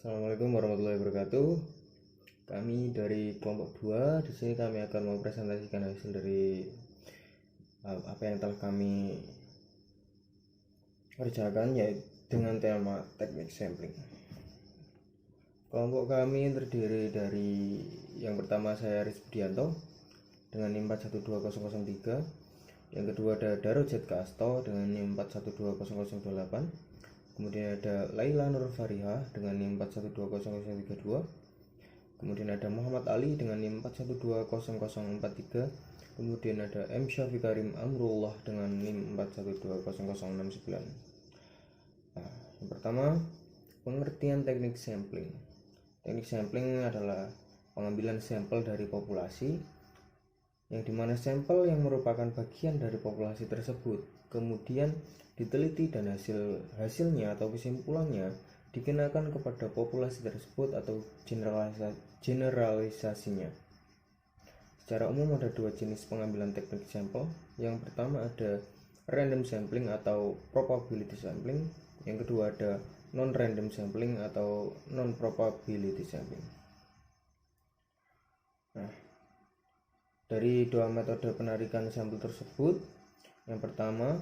Assalamualaikum warahmatullahi wabarakatuh. Kami dari kelompok 2. Di sini kami akan mempresentasikan hasil dari apa yang telah kami kerjakan, yaitu dengan tema teknik sampling. Kelompok kami terdiri dari yang pertama saya Aris Budianto dengan NIM 412003, yang kedua ada Darojat Kasto dengan NIM 412008, kemudian ada Laila Nur Fariha dengan NIM 412032, kemudian ada Muhammad Ali dengan NIM 412043, kemudian ada M Syafiq Karim Amrullah dengan NIM 412069. Yang pertama, pengertian teknik sampling. Teknik sampling adalah pengambilan sampel dari populasi, yang dimana sampel yang merupakan bagian dari populasi tersebut kemudian diteliti dan hasilnya atau kesimpulannya dikenakan kepada populasi tersebut atau generalisasinya. Secara umum ada dua jenis pengambilan teknik sampel. Yang pertama ada random sampling atau probability sampling. Yang kedua ada non-random sampling atau non-probability sampling. Dari dua metode penarikan sampel tersebut, yang pertama,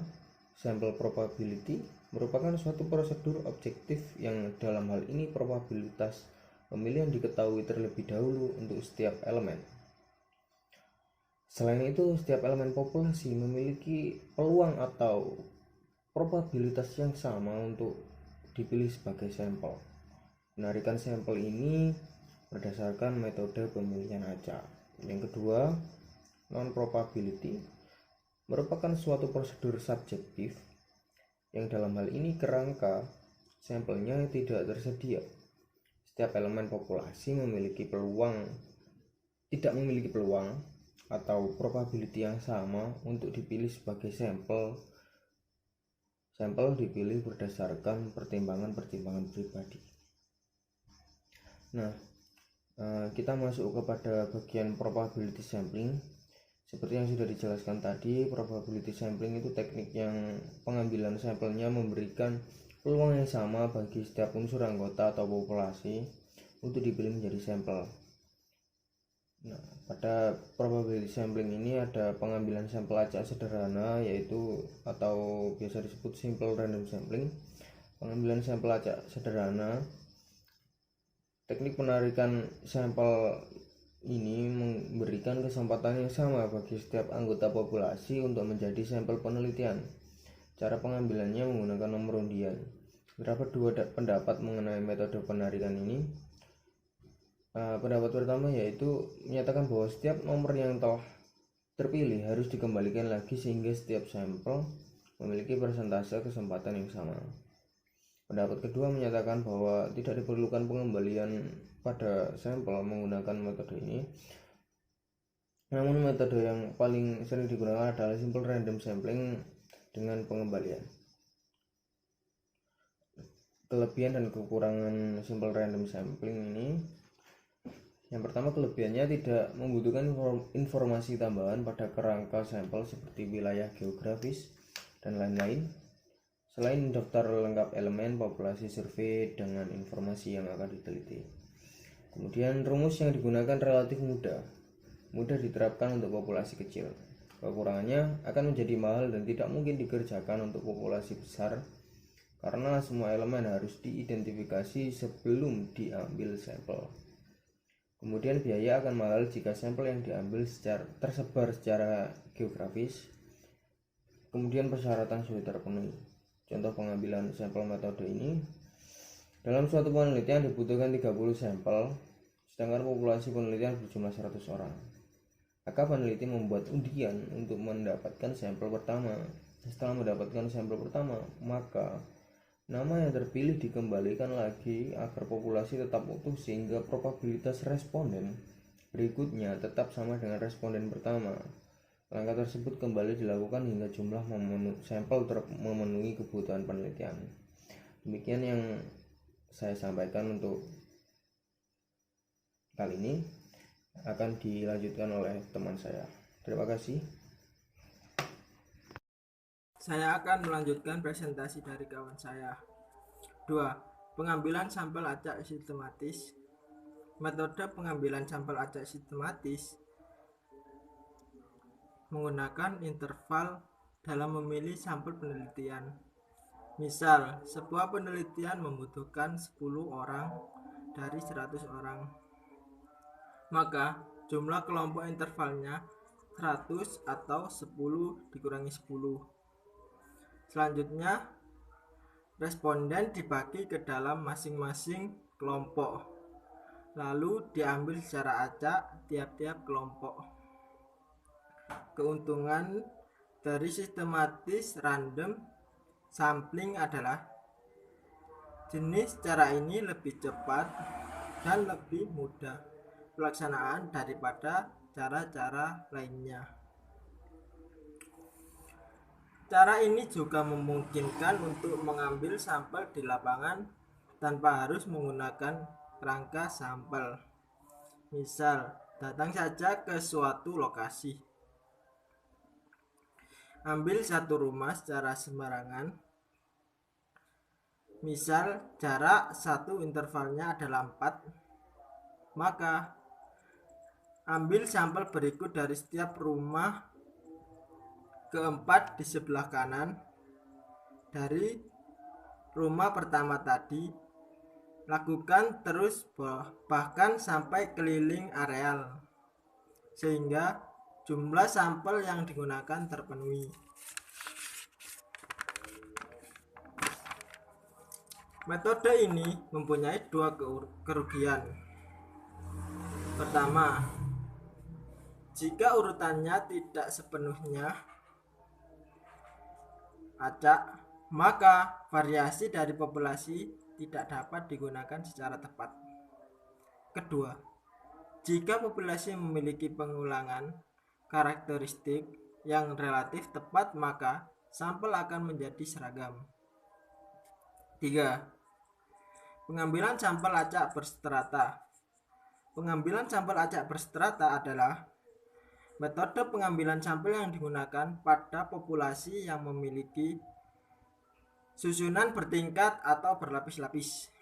sampel probability merupakan suatu prosedur objektif yang dalam hal ini probabilitas pemilihan diketahui terlebih dahulu untuk setiap elemen. Selain itu, setiap elemen populasi memiliki peluang atau probabilitas yang sama untuk dipilih sebagai sampel. Penarikan sampel ini berdasarkan metode pemilihan acak. Yang kedua, non-probability merupakan suatu prosedur subjektif yang dalam hal ini kerangka sampelnya tidak tersedia. Setiap elemen populasi tidak memiliki peluang atau probability yang sama untuk dipilih sebagai sampel. Sampel dipilih berdasarkan pertimbangan-pertimbangan pribadi. Kita masuk kepada bagian probability sampling. Seperti yang sudah dijelaskan tadi, probability sampling itu teknik yang pengambilan sampelnya memberikan peluang yang sama bagi setiap unsur anggota atau populasi untuk dipilih menjadi sampel. Pada probability sampling ini ada pengambilan sampel acak sederhana, yaitu atau biasa disebut simple random sampling. Pengambilan sampel acak sederhana, teknik penarikan sampel ini memberikan kesempatan yang sama bagi setiap anggota populasi untuk menjadi sampel penelitian. Cara pengambilannya menggunakan nomor undian. Terdapat dua pendapat mengenai metode penarikan ini. Pendapat pertama yaitu menyatakan bahwa setiap nomor yang telah terpilih harus dikembalikan lagi sehingga setiap sampel memiliki persentase kesempatan yang sama. Pendapat kedua menyatakan bahwa tidak diperlukan pengembalian pada sampel menggunakan metode ini. Namun metode yang paling sering digunakan adalah simple random sampling dengan pengembalian. Kelebihan dan kekurangan simple random sampling ini. Yang pertama, kelebihannya tidak membutuhkan informasi tambahan pada kerangka sampel seperti wilayah geografis dan lain-lain. Selain daftar lengkap elemen populasi survei dengan informasi yang akan diteliti. Kemudian rumus yang digunakan relatif mudah diterapkan untuk populasi kecil. Kekurangannya akan menjadi mahal dan tidak mungkin dikerjakan untuk populasi besar karena semua elemen harus diidentifikasi sebelum diambil sampel. Kemudian biaya akan mahal jika sampel yang diambil tersebar secara geografis. Kemudian persyaratan sulit terpenuhi. Contoh pengambilan sampel metode ini, dalam suatu penelitian dibutuhkan 30 sampel, sedangkan populasi penelitian berjumlah 100 orang. Maka peneliti membuat undian untuk mendapatkan sampel pertama. Setelah mendapatkan sampel pertama, maka nama yang terpilih dikembalikan lagi agar populasi tetap utuh sehingga probabilitas responden berikutnya tetap sama dengan responden pertama. Langkah tersebut kembali dilakukan hingga jumlah sampel memenuhi kebutuhan penelitian. Demikian yang saya sampaikan untuk kali ini. Akan dilanjutkan oleh teman saya. Terima kasih. Saya akan melanjutkan presentasi dari kawan saya. 2. Pengambilan sampel acak sistematis. Metode pengambilan sampel acak sistematis menggunakan interval dalam memilih sampel penelitian. Misal, sebuah penelitian membutuhkan 10 orang dari 100 orang. Maka, jumlah kelompok intervalnya 100 atau 10 dikurangi 10. Selanjutnya, responden dibagi ke dalam masing-masing kelompok, lalu diambil secara acak tiap-tiap kelompok. Keuntungan dari sistematis random sampling adalah jenis cara ini lebih cepat dan lebih mudah pelaksanaan daripada cara-cara lainnya. Cara ini juga memungkinkan untuk mengambil sampel di lapangan tanpa harus menggunakan rangka sampel. Misal, datang saja ke suatu lokasi, ambil satu rumah secara sembarangan. Misal, jarak satu intervalnya adalah 4. Maka, ambil sampel berikut dari setiap rumah keempat di sebelah kanan dari rumah pertama tadi. Lakukan terus bahkan sampai keliling areal sehingga jumlah sampel yang digunakan terpenuhi. Metode ini mempunyai dua kerugian. Pertama, jika urutannya tidak sepenuhnya acak, maka variasi dari populasi tidak dapat digunakan secara tepat. Kedua, jika populasi memiliki pengulangan karakteristik yang relatif tepat, maka sampel akan menjadi seragam. 3. Pengambilan sampel acak berstrata. Pengambilan sampel acak berstrata adalah metode pengambilan sampel yang digunakan pada populasi yang memiliki susunan bertingkat atau berlapis-lapis.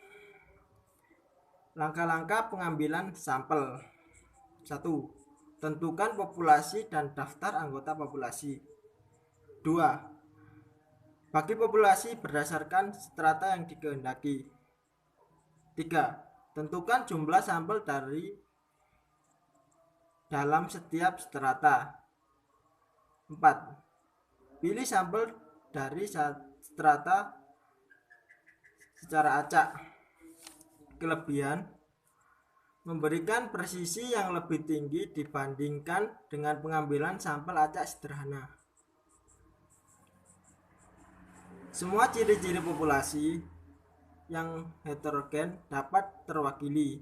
Langkah-langkah pengambilan sampel. 1. Tentukan populasi dan daftar anggota populasi. 2. Bagi populasi berdasarkan strata yang dikehendaki. 3. Tentukan jumlah sampel dari dalam setiap strata. 4. Pilih sampel dari strata secara acak. Kelebihan: memberikan presisi yang lebih tinggi dibandingkan dengan pengambilan sampel acak sederhana. Semua ciri-ciri populasi yang heterogen dapat terwakili.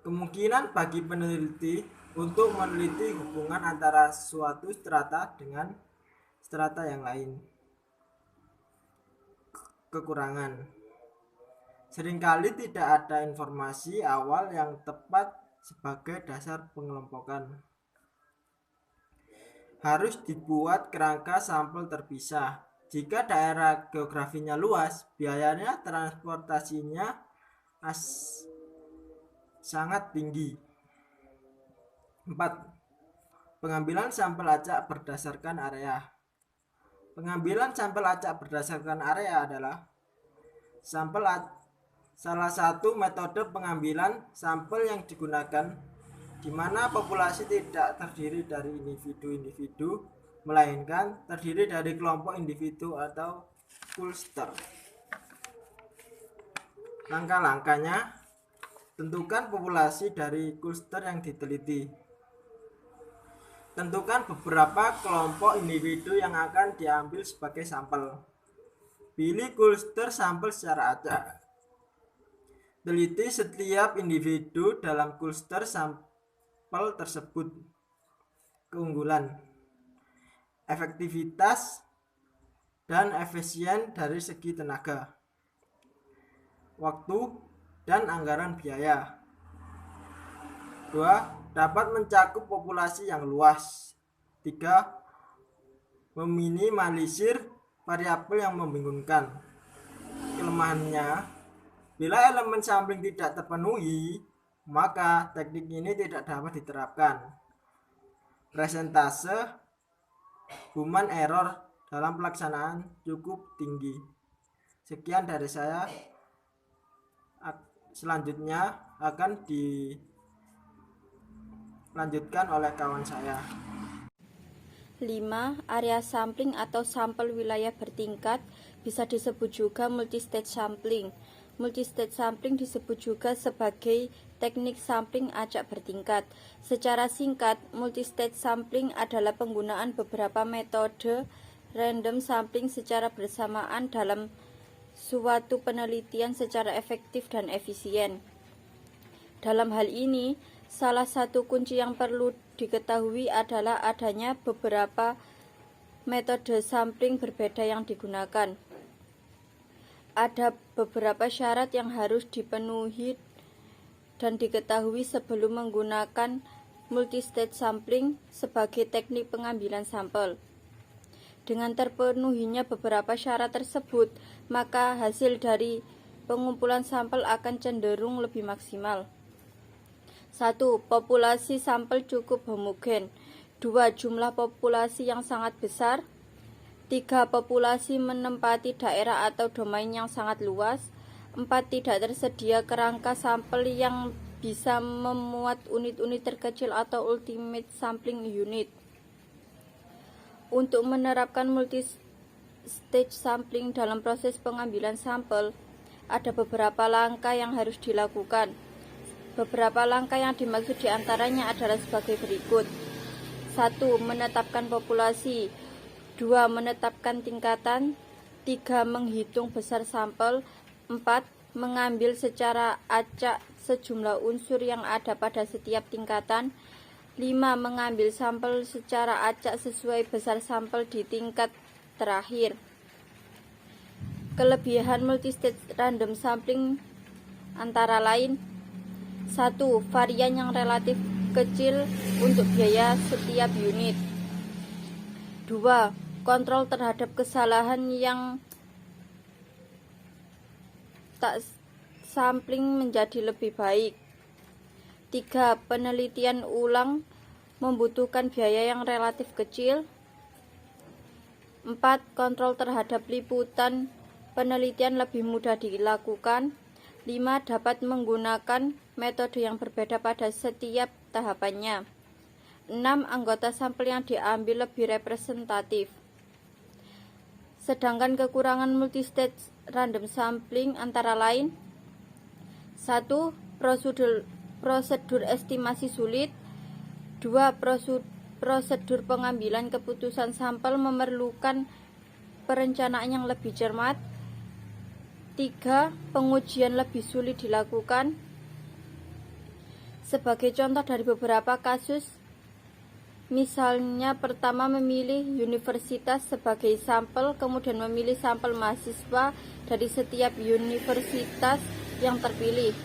Kemungkinan bagi peneliti untuk meneliti hubungan antara suatu strata dengan strata yang lain. Kekurangan: seringkali tidak ada informasi awal yang tepat sebagai dasar pengelompokan. Harus dibuat kerangka sampel terpisah. Jika daerah geografinya luas, biayanya transportasinya sangat tinggi. 4. Pengambilan sampel acak berdasarkan area. Pengambilan sampel acak berdasarkan area adalah salah satu metode pengambilan sampel yang digunakan di mana populasi tidak terdiri dari individu-individu, melainkan terdiri dari kelompok individu atau cluster. Langkah-langkahnya: tentukan populasi dari cluster yang diteliti. Tentukan beberapa kelompok individu yang akan diambil sebagai sampel. Pilih cluster sampel secara acak. Teliti setiap individu dalam cluster sampel tersebut. Keunggulan: efektivitas dan efisien dari segi tenaga, waktu, dan anggaran biaya. 2. Dapat mencakup populasi yang luas. 3. Meminimalisir variabel yang membingungkan. kelemahannya, bila elemen sampling tidak terpenuhi, maka teknik ini tidak dapat diterapkan. Presentase human error dalam pelaksanaan cukup tinggi. Sekian dari saya. Selanjutnya akan dilanjutkan oleh kawan saya. 5. Area sampling atau sampel wilayah bertingkat bisa disebut juga multistage sampling. Multistage sampling disebut juga sebagai teknik sampling acak bertingkat. Secara singkat, multistage sampling adalah penggunaan beberapa metode random sampling secara bersamaan dalam suatu penelitian secara efektif dan efisien. Dalam hal ini, salah satu kunci yang perlu diketahui adalah adanya beberapa metode sampling berbeda yang digunakan. Ada beberapa syarat yang harus dipenuhi dan diketahui sebelum menggunakan multistage sampling sebagai teknik pengambilan sampel. Dengan terpenuhinya beberapa syarat tersebut, maka hasil dari pengumpulan sampel akan cenderung lebih maksimal. 1. Populasi sampel cukup homogen. 2. Jumlah populasi yang sangat besar. 3. Populasi menempati daerah atau domain yang sangat luas. 4. Tidak tersedia kerangka sampel yang bisa memuat unit-unit terkecil atau ultimate sampling unit. Untuk menerapkan multistage sampling dalam proses pengambilan sampel, ada beberapa langkah yang harus dilakukan. Beberapa langkah yang dimaksud diantaranya adalah sebagai berikut. 1. Menetapkan populasi. 2. Menetapkan tingkatan. 3. Menghitung besar sampel. 4. Mengambil secara acak sejumlah unsur yang ada pada setiap tingkatan. 5. Mengambil sampel secara acak sesuai besar sampel di tingkat terakhir. Kelebihan multistage random sampling antara lain: 1. Varian yang relatif kecil untuk biaya setiap unit. 2. Kontrol terhadap kesalahan yang tak sampling menjadi lebih baik. 3. Penelitian ulang membutuhkan biaya yang relatif kecil. 4. Kontrol terhadap liputan penelitian lebih mudah dilakukan. 5. Dapat menggunakan metode yang berbeda pada setiap tahapannya. 6. Anggota sampel yang diambil lebih representatif. Sedangkan kekurangan multistage random sampling antara lain: 1. Prosedur estimasi sulit. 2. Prosedur pengambilan keputusan sampel memerlukan perencanaan yang lebih cermat. 3. Pengujian lebih sulit dilakukan. Sebagai contoh dari beberapa kasus, misalnya pertama memilih universitas sebagai sampel, kemudian memilih sampel mahasiswa dari setiap universitas yang terpilih.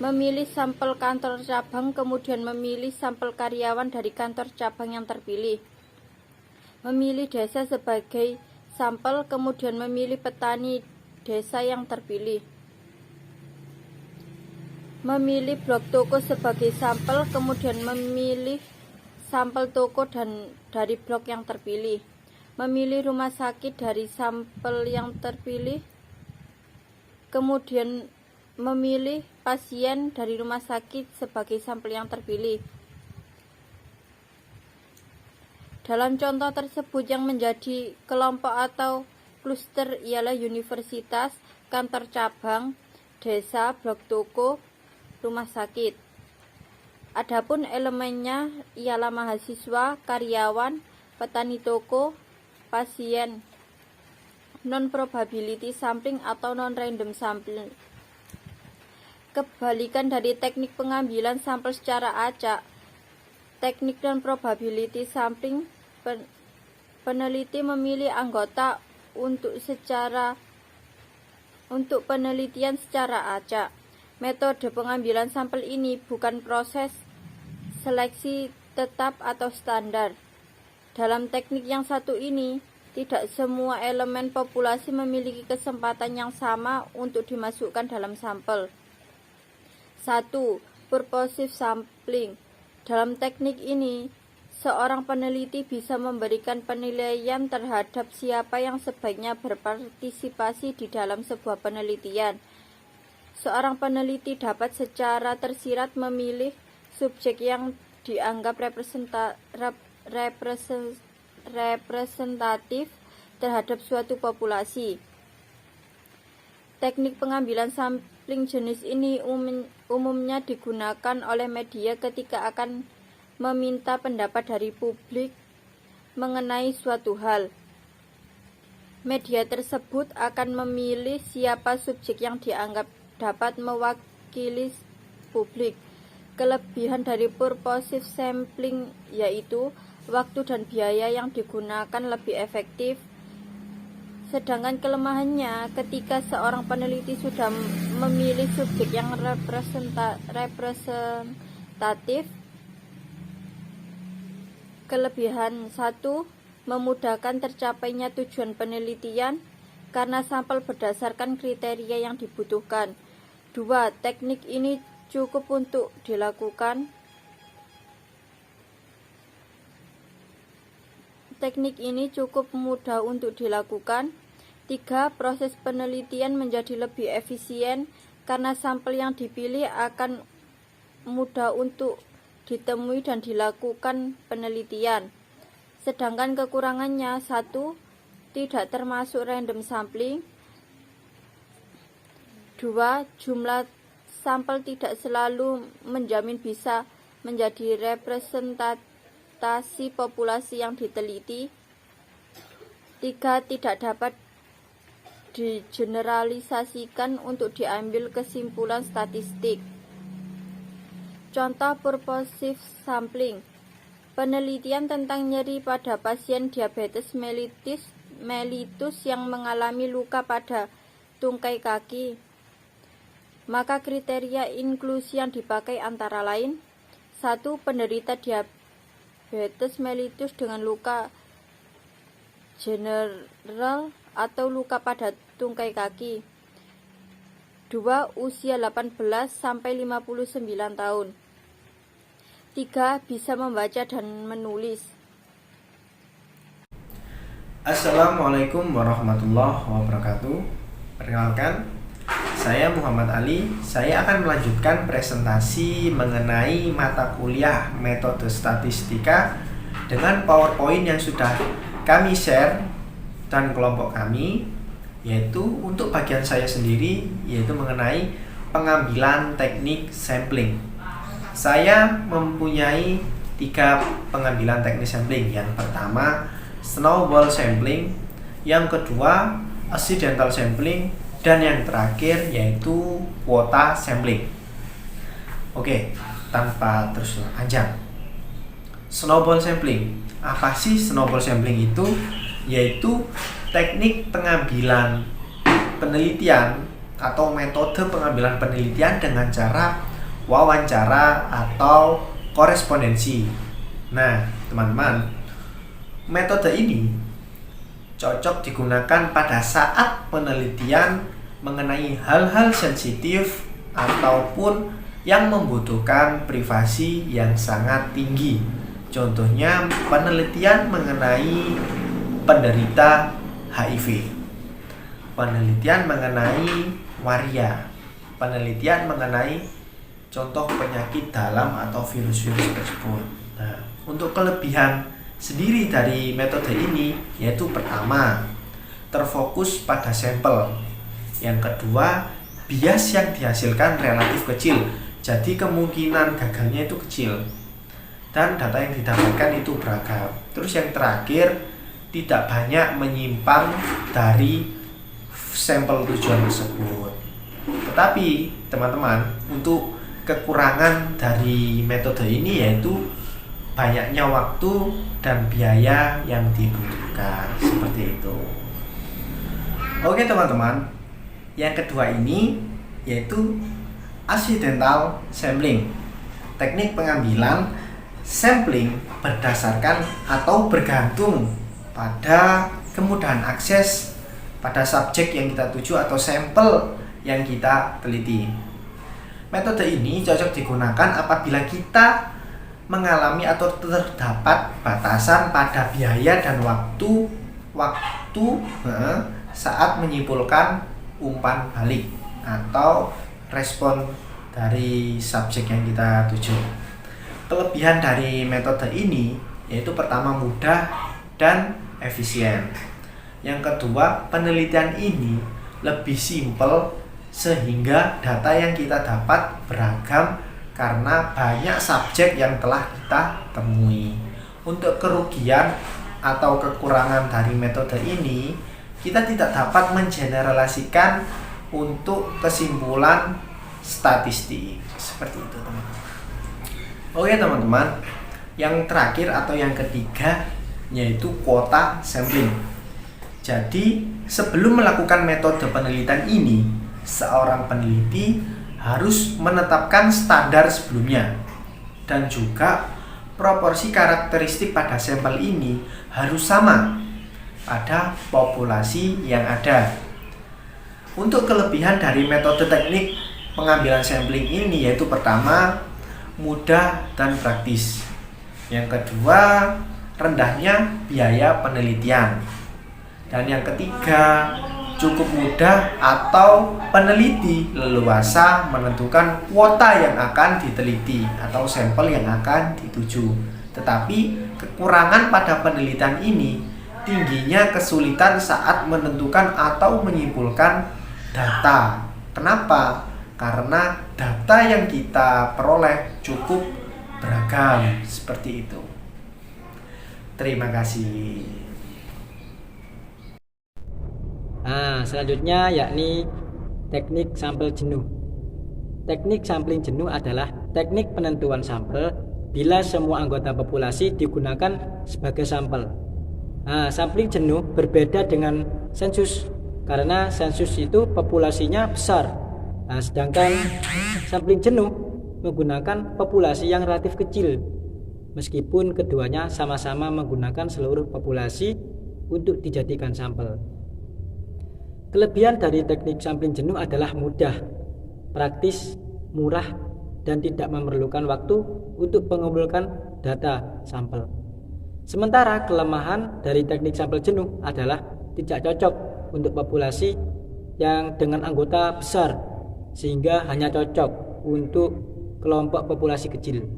Memilih sampel kantor cabang, kemudian memilih sampel karyawan dari kantor cabang yang terpilih. Memilih desa sebagai sampel, kemudian memilih petani desa yang terpilih. Memilih blok toko sebagai sampel, kemudian memilih sampel toko dari blok yang terpilih. Memilih rumah sakit dari sampel yang terpilih, kemudian memilih pasien dari rumah sakit sebagai sampel yang terpilih. Dalam contoh tersebut, yang menjadi kelompok atau kluster ialah universitas, kantor cabang, desa, blok toko, rumah sakit. Adapun elemennya ialah mahasiswa, karyawan, petani toko, pasien. Non-probability sampling atau non-random sampling. Kebalikan dari teknik pengambilan sampel secara acak, teknik non-probability sampling, peneliti memilih anggota untuk penelitian secara acak. Metode pengambilan sampel ini bukan proses seleksi tetap atau standar. Dalam teknik yang satu ini, tidak semua elemen populasi memiliki kesempatan yang sama untuk dimasukkan dalam sampel. 1. Purposive sampling. Dalam teknik ini, seorang peneliti bisa memberikan penilaian terhadap siapa yang sebaiknya berpartisipasi di dalam sebuah penelitian. Seorang peneliti dapat secara tersirat memilih subjek yang dianggap representatif terhadap suatu populasi. Teknik pengambilan sampling jenis ini umumnya digunakan oleh media ketika akan meminta pendapat dari publik mengenai suatu hal. Media tersebut akan memilih siapa subjek yang dianggap dapat mewakili publik. Kelebihan dari purposive sampling yaitu waktu dan biaya yang digunakan lebih efektif. Sedangkan kelemahannya, ketika seorang peneliti sudah memilih subjek yang representatif. Kelebihan 1. Memudahkan tercapainya tujuan penelitian karena sampel berdasarkan kriteria yang dibutuhkan. 2. Teknik ini cukup untuk dilakukan. Teknik ini cukup mudah untuk dilakukan. 3. Proses penelitian menjadi lebih efisien karena sampel yang dipilih akan mudah untuk ditemui dan dilakukan penelitian. Sedangkan kekurangannya 1. Tidak termasuk random sampling. 2. Jumlah sampel tidak selalu menjamin bisa menjadi representasi populasi yang diteliti. 3. Tidak dapat digeneralisasikan untuk diambil kesimpulan statistik. Contoh purposive sampling. Penelitian tentang nyeri pada pasien diabetes mellitus yang mengalami luka pada tungkai kaki. Maka kriteria inklusi yang dipakai antara lain: 1. Penderita diabetes mellitus dengan luka general atau luka pada tungkai kaki. 2. Usia 18 sampai 59 tahun. 3. Bisa membaca dan menulis. Assalamualaikum warahmatullahi wabarakatuh. Perkenalkan, saya Muhammad Ali. Saya akan melanjutkan presentasi mengenai mata kuliah metode statistika dengan PowerPoint yang sudah kami share dan kelompok kami, yaitu untuk bagian saya sendiri, yaitu mengenai pengambilan teknik sampling. Saya mempunyai 3 pengambilan teknik sampling. Yang pertama, snowball sampling, yang kedua, accidental sampling, dan yang terakhir yaitu kuota sampling. Oke, tanpa terus panjang. Snowball sampling. Apa sih snowball sampling itu? Yaitu teknik pengambilan penelitian atau metode pengambilan penelitian dengan cara wawancara atau korespondensi. Nah, teman-teman, metode ini cocok digunakan pada saat penelitian mengenai hal-hal sensitif ataupun yang membutuhkan privasi yang sangat tinggi. Contohnya penelitian mengenai penderita HIV, penelitian mengenai waria, penelitian mengenai contoh penyakit dalam atau virus-virus tersebut. Nah, untuk kelebihan sendiri dari metode ini yaitu pertama, terfokus pada sampel. Yang kedua, bias yang dihasilkan relatif kecil, jadi kemungkinan gagalnya itu kecil, dan data yang didapatkan itu beragam. Terus yang terakhir, tidak banyak menyimpang dari sampel tujuan tersebut. Tetapi teman-teman, untuk kekurangan dari metode ini yaitu banyaknya waktu dan biaya yang dibutuhkan, seperti itu. Oke teman-teman, yang kedua ini yaitu accidental sampling. Teknik pengambilan sampling berdasarkan atau bergantung pada kemudahan akses pada subjek yang kita tuju atau sampel yang kita teliti. Metode ini cocok digunakan apabila kita mengalami atau terdapat batasan pada biaya dan waktu saat menyimpulkan umpan balik atau respon dari subjek yang kita tuju. Kelebihan dari metode ini yaitu pertama mudah dan efisien. Yang kedua, penelitian ini lebih simpel sehingga data yang kita dapat beragam karena banyak subjek yang telah kita temui. Untuk kerugian atau kekurangan dari metode ini, kita tidak dapat mengeneralisasikan untuk kesimpulan statistik. Seperti itu, teman-teman. Oke, teman-teman. Yang terakhir atau yang ketiga yaitu kuota sampling. Jadi, sebelum melakukan metode penelitian ini, seorang peneliti harus menetapkan standar sebelumnya dan juga proporsi karakteristik pada sampel ini harus sama pada populasi yang ada. Untuk kelebihan dari metode teknik pengambilan sampling ini yaitu pertama, mudah dan praktis. Yang kedua, rendahnya biaya penelitian. Dan yang ketiga, cukup mudah atau peneliti leluasa menentukan kuota yang akan diteliti atau sampel yang akan dituju. Tetapi kekurangan pada penelitian ini tingginya kesulitan saat menentukan atau menyimpulkan data. Kenapa? Karena data yang kita peroleh cukup beragam seperti itu. Terima kasih. Nah, selanjutnya yakni teknik sampel jenuh. Teknik sampling jenuh adalah teknik penentuan sampel bila semua anggota populasi digunakan sebagai sampel. Nah, sampling jenuh berbeda dengan sensus karena sensus itu populasinya besar. Nah, sedangkan sampling jenuh menggunakan populasi yang relatif kecil. Meskipun keduanya sama-sama menggunakan seluruh populasi untuk dijadikan sampel. Kelebihan dari teknik sampling jenuh adalah mudah, praktis, murah, dan tidak memerlukan waktu untuk mengumpulkan data sampel. Sementara kelemahan dari teknik sampel jenuh adalah tidak cocok untuk populasi yang dengan anggota besar, sehingga hanya cocok untuk kelompok populasi kecil.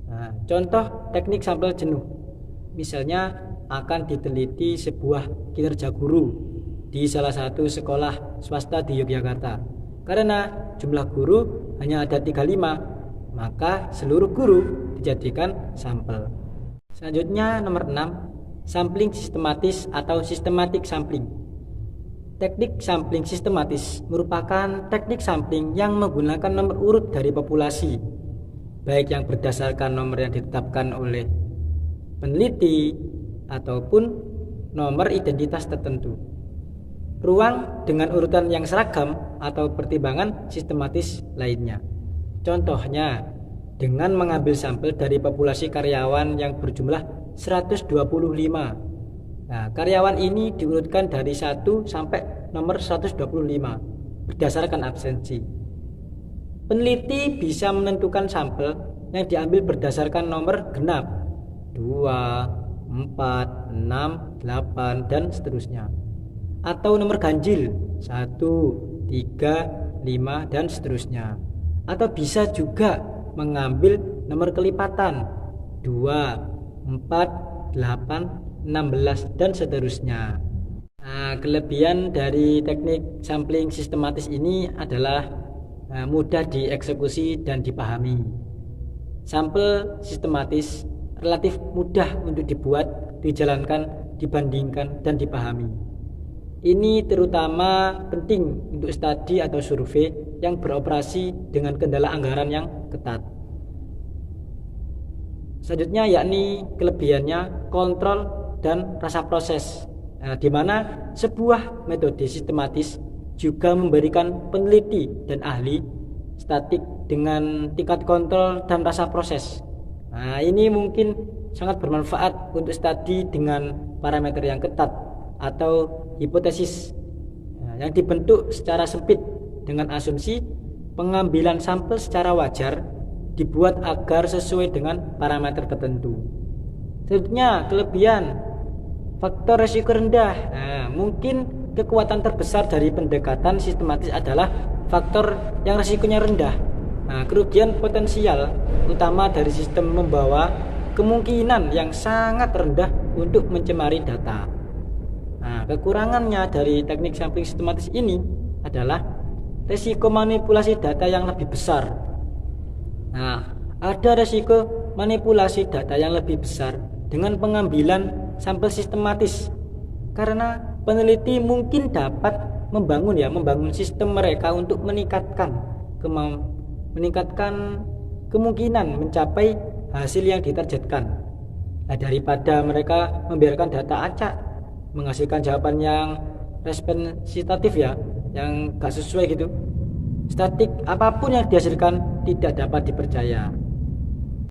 Nah, contoh teknik sampel jenuh, misalnya akan diteliti sebuah kinerja guru di salah satu sekolah swasta di Yogyakarta. Karena jumlah guru hanya ada 35, maka seluruh guru dijadikan sampel. Selanjutnya nomor 6, sampling sistematis atau systematic sampling. Teknik sampling sistematis merupakan teknik sampling yang menggunakan nomor urut dari populasi, baik yang berdasarkan nomor yang ditetapkan oleh peneliti ataupun nomor identitas tertentu. Ruang dengan urutan yang seragam atau pertimbangan sistematis lainnya. Contohnya, dengan mengambil sampel dari populasi karyawan yang berjumlah 125. Nah, karyawan ini diurutkan dari 1 sampai nomor 125 berdasarkan absensi. Peneliti bisa menentukan sampel yang diambil berdasarkan nomor genap 2, 4, 6, 8, dan seterusnya. Atau nomor ganjil 1, 3, 5, dan seterusnya. Atau bisa juga mengambil nomor kelipatan 2, 4, 8, 16, dan seterusnya. Nah, kelebihan dari teknik sampling sistematis ini adalah mudah dieksekusi dan dipahami. Sampel sistematis relatif mudah untuk dibuat, dijalankan, dibandingkan, dan dipahami. Ini terutama penting untuk studi atau survei yang beroperasi dengan kendala anggaran yang ketat. Selanjutnya yakni kelebihannya kontrol dan rasa proses, di mana sebuah metode sistematis juga memberikan peneliti dan ahli statik dengan tingkat kontrol dan rasa proses. Nah, ini mungkin sangat bermanfaat untuk studi dengan parameter yang ketat atau hipotesis yang dibentuk secara sempit dengan asumsi pengambilan sampel secara wajar dibuat agar sesuai dengan parameter tertentu. Selanjutnya, kelebihan faktor resiko rendah. Mungkin kekuatan terbesar dari pendekatan sistematis adalah faktor yang resikonya rendah. Kerugian potensial utama dari sistem membawa kemungkinan yang sangat rendah untuk mencemari data. Kekurangannya dari teknik sampling sistematis ini adalah resiko manipulasi data yang lebih besar. Ada resiko manipulasi data yang lebih besar dengan pengambilan sampel sistematis, karena peneliti mungkin dapat membangun sistem mereka untuk meningkatkan kemungkinan mencapai hasil yang ditargetkan. Daripada mereka membiarkan data acak menghasilkan jawaban yang representatif yang gak sesuai gitu. Statik apapun yang dihasilkan tidak dapat dipercaya.